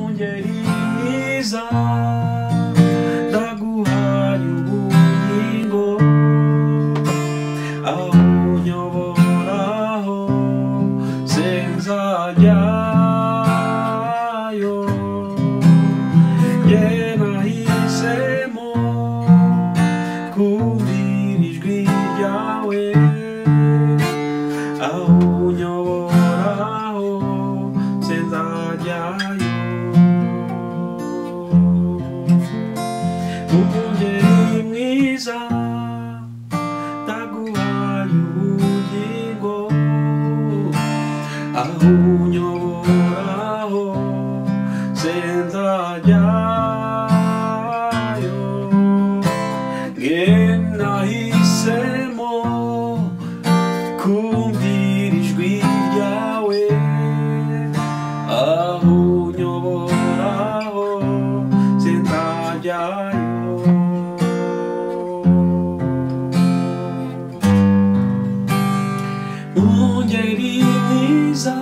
mungeri mwiza ndaguhaye ubugingo aho unyoboraho senzajyayo ye nahisemo kumvira ijwi ryawe aho unyoboraho senzajyayo umungeri mwiza ndaguhaye ubugingo aho unyoboraho senzajyayo nge nahisemo kumvira ijwi ryawe aho unyoboraho senzajyayo umungeri mwiza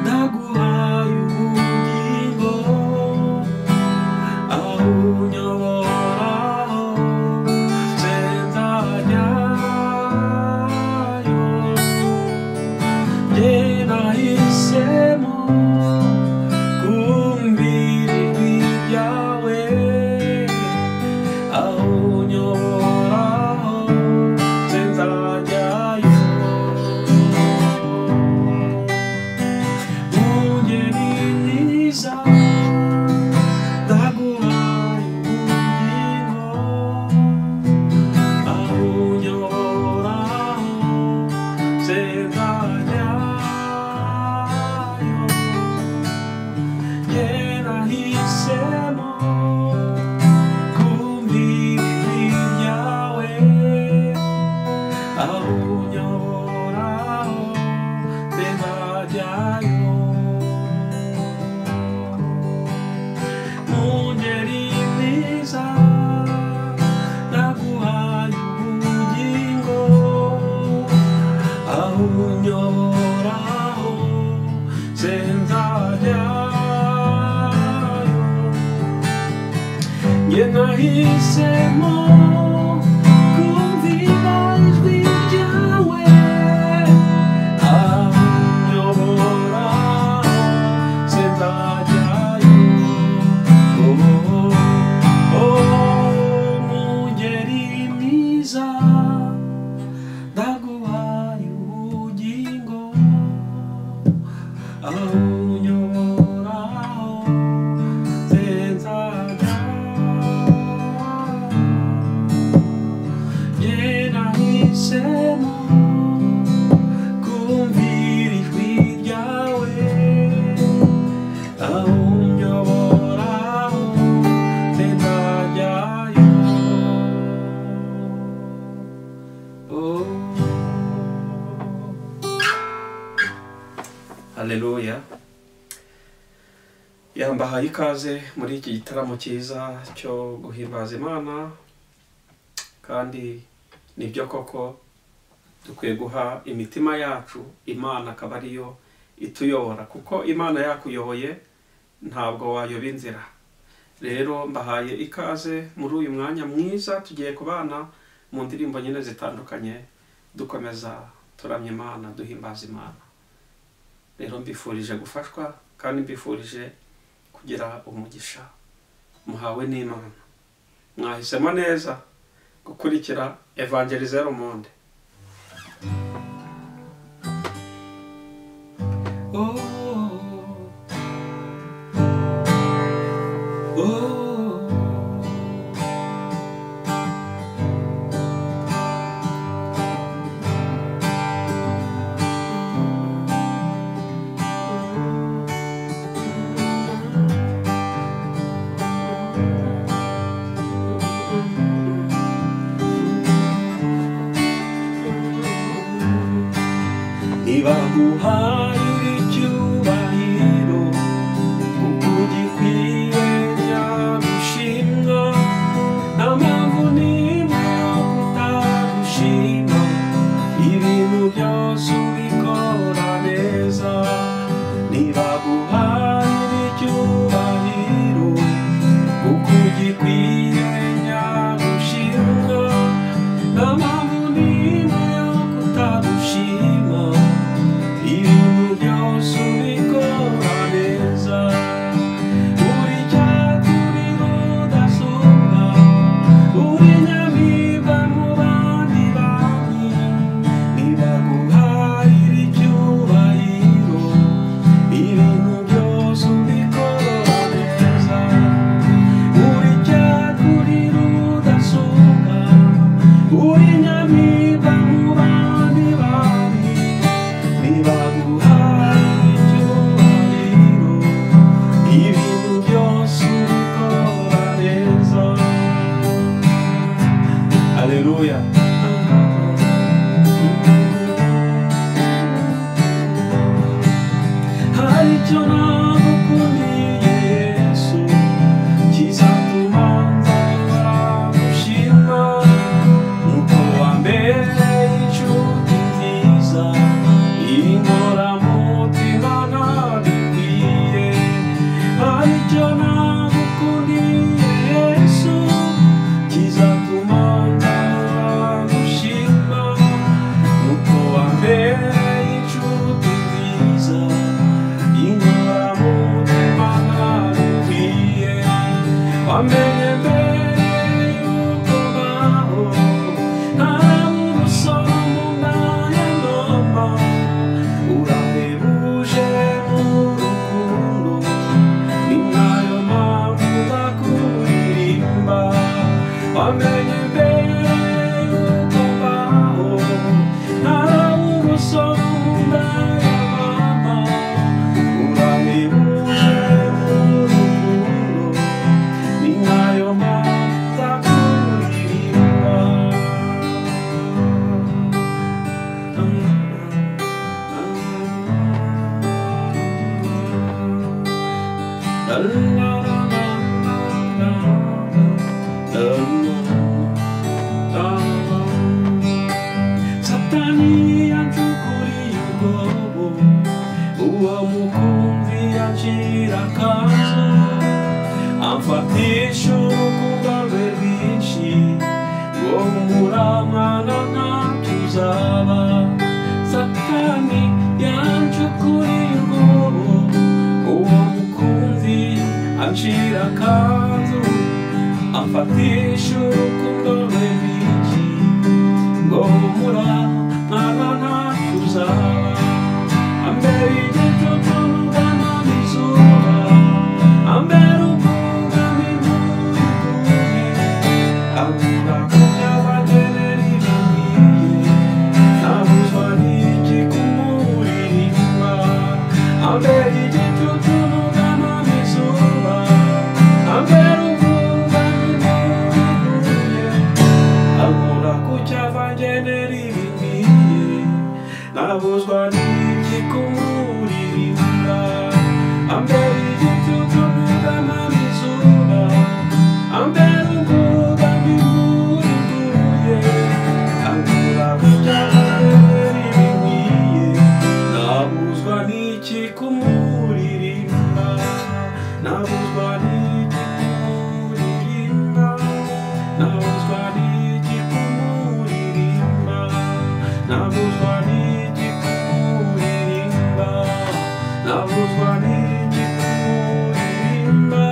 ndaguhaye ubugingo aho unyoboraho senzajyayo ye nahisemo kumvira ijwi ryawe aho unyoboraho senzajyayo umungeri mwiza ndaguhaye ubugingo aho unyoboraho senzajyayo ye nahisemo kumvira ijwi ryawe aho unyoboraho senzajyayo mungeri mwiza ndaguhaye ubugingo aho unyoboraho senzajyayo nge nahisemo kumvira ijwi ryawe aho unyoboraho senzajyayo mungeri mwiza ndaguhaye ubugingo aho unyoboraho senzajyayo ye nahisemo kumvira ijwi ryawe aho unyoboraho senzajyayo Haleluya. Yambahaye ikaze muri iki gitaramo cyiza cyo guhimbaza Imana, kandi nibyo koko dukwiye guha imitima yacu Imana akaba ariyo ituyobora, kuko Imana yakuyoboye ntabwo wayoba inzira. Rero mbahaye ikaze muri uyu mwanya mwiza tugiye kubana mu ndirimbo nyine zitandukanye dukomeza turamya Imana, duhimbaza Imana. Rero mbifurije gufashwa kandi mbifurije kugira umugisha muhawe n'Imana. Mwahisemo neza gukurikira Evangeliser le Monde. Nibaguhaye icyubahiro kuko ugikwiye nyagushimwa, nta mpamvu n'imwe yo kutagushima, ibintu byose ubikora neza. Nibaguhaye wamenye mbere yuko mbaho, ntabura usoma mu mwanya ndoma, urahebuje mu rukundo, ni nayo mpamvu ndakuririmba. Wamenye mbere yuko mbaho, ntabura usoma mu mwanya ndoma, urahebuje mu rukundo, ni nayo mpamvu ndakuririmba. La la la la la la la. Satani yanchukuriye ubwobo, uwo mukumvi yancira akazo, amfatisha urukundo rwe rwinshi, ngo muramwana ntacyo uzaba. Satani yanchukuriye ubwobo, uwo mukumvi ancira akazo, amfatisha urukundo rwe rwinshi, ngo muramwana ntacyo uzaba. Ambera igicucu n'ubwami izuba, ambera ubwugamo imvura iguye, abura kujya bagenera ibikwiye, ntabuzwa n'iki kumuririmba. Ambera igicucu n'ubwami izuba, ambera ubwugamo imvura iguye, abura kujya bagenera ibikwiye, ntabuzwa n'iki kumuririmba. Ambera igicucu n'ubwami izuba, ambera ubwugamo imvura iguye, abura kujya bagenera ibikwiye, ntabuzwa n'iki kumuririmba, ntabuzwa n'iki kumuririmba, ntabuzwa n'iki kumuririmba, ntabuzwa n'iki kumuririmba, ntabuzwa n'iki kumuririmba,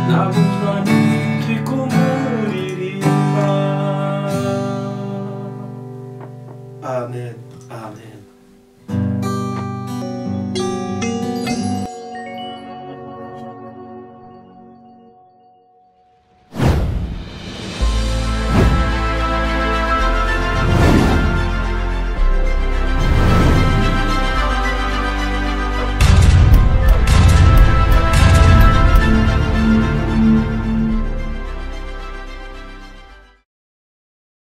ntabuzwa n'iki kumuririmba. Amen, amen.